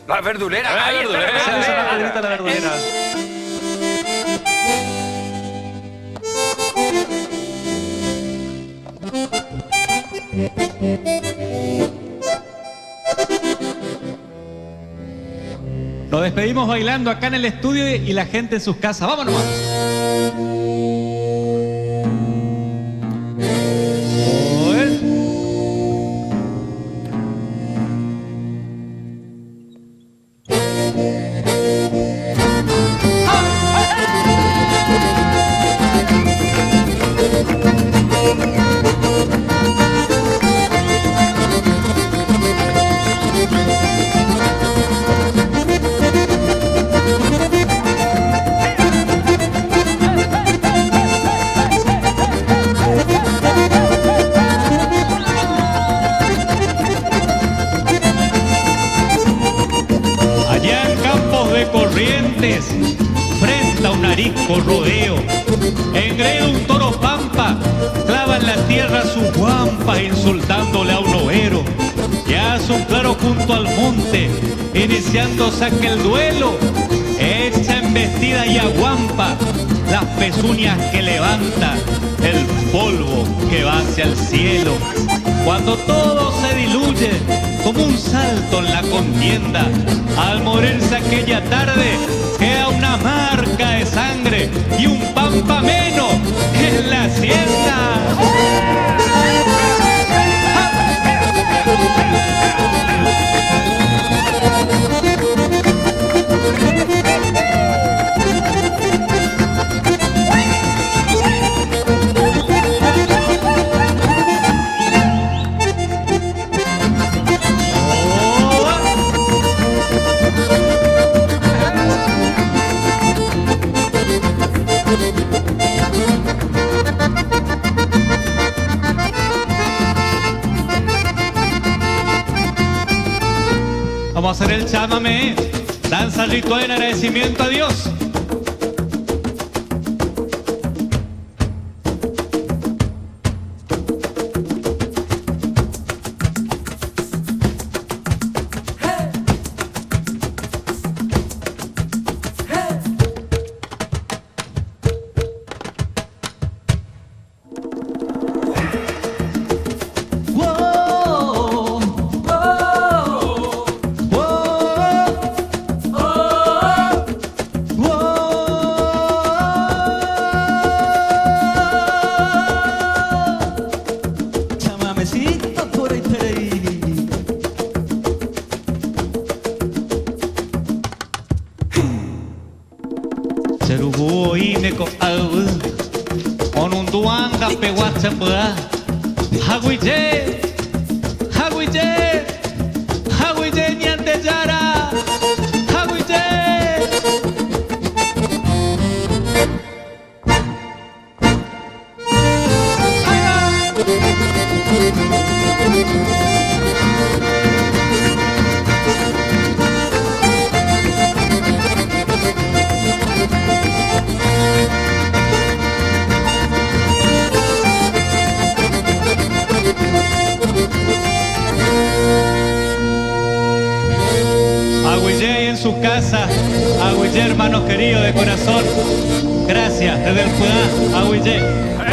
La verdulera. La Ahí está verdulera. la Esa verdulera. Pedrita la verdulera. Nos despedimos bailando acá en el estudio y la gente en sus casas. ¡Vámonos! Allá en Campos de Corrientes, frente a un arisco rodeo, engreda un toro pampa, clava en la tierra su guampa, insultándole a un overo. Ya hace un claro junto al monte, iniciándose aquel duelo, echa embestida y aguampa las pezuñas que levanta, el polvo que va hacia el cielo. Cuando todo se diluye como un salto en la contienda, al morirse aquella tarde queda una marca de sangre y un pampa menos en la hacienda. Vamos a hacer el chamamé, danza ritual en agradecimiento a Dios. Serubu ineko au onun duanga peguachamba haguije haguije haguije nyante jara haguije. Agüillé en su casa, Agüillé hermanos queridos de corazón, gracias desde el Pudá, Agüillé.